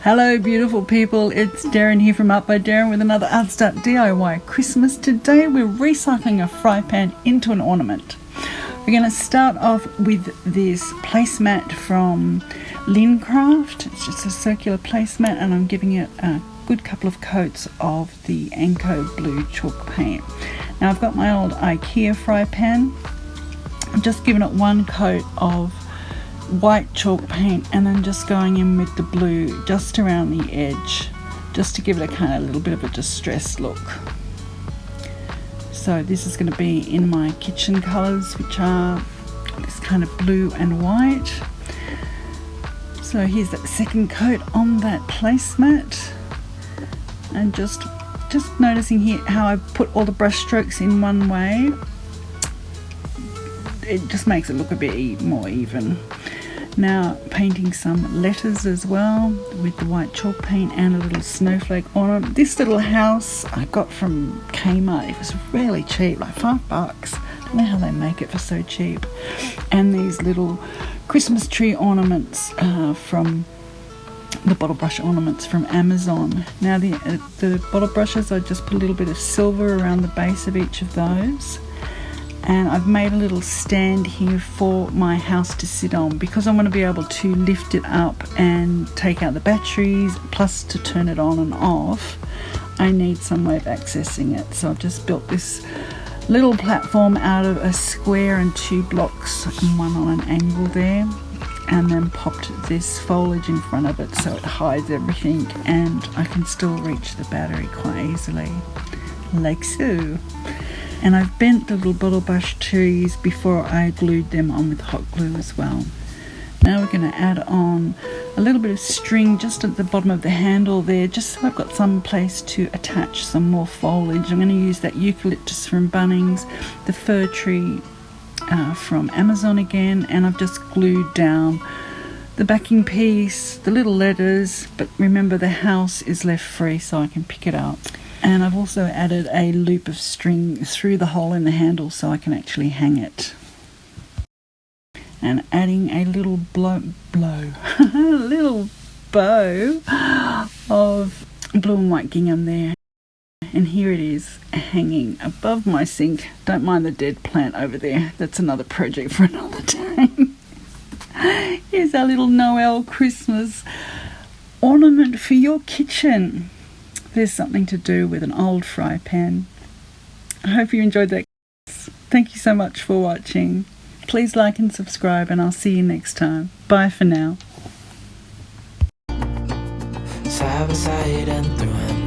Hello beautiful people, it's Derryn here from Art by Derryn with another ArtStart DIY Christmas. Today we're recycling a fry pan into an ornament. We're going to start off with this placemat from Lincraft. It's just a circular placemat and I'm giving it a good couple of coats of the Anko blue chalk paint. Now I've got my old IKEA fry pan. I've just given it one coat of white chalk paint and then just going in with the blue just around the edge, just to give it a kind of little bit of a distressed look. So this is going to be in my kitchen colours, which are this kind of blue and white. So here's that second coat on that placemat, and just noticing here how I put all the brush strokes in one way. It just makes it look a bit more even. Now painting some letters as well with the white chalk paint and a little snowflake ornament. This little house I got from Kmart. It was really cheap, like $5. I don't know how they make it for so cheap. And these little Christmas tree ornaments from the bottle brush ornaments from Amazon. Now the bottle brushes, I just put a little bit of silver around the base of each of those. And I've made a little stand here for my house to sit on because I want to be able to lift it up and take out the batteries, plus to turn it on and off. I need some way of accessing it. So I've just built this little platform out of a square and 2 blocks and one on an angle there, and then popped this foliage in front of it so it hides everything and I can still reach the battery quite easily, like so. And I've bent the little bottle brush trees before I glued them on with hot glue as well. Now we're going to add on a little bit of string just at the bottom of the handle there, just so I've got some place to attach some more foliage. I'm going to use that eucalyptus from Bunnings, the fir tree from Amazon again, and I've just glued down the backing piece, the little letters, but remember the house is left free so I can pick it up. And I've also added a loop of string through the hole in the handle so I can actually hang it. And adding a little little bow of blue and white gingham there. And here it is hanging above my sink. Don't mind the dead plant over there. That's another project for another time. Here's our little Noel Christmas ornament for your kitchen. There's something to do with an old fry pan. I hope you enjoyed that. Thank you so much for watching. Please like and subscribe, and I'll see you next time. Bye for now. Side by side and through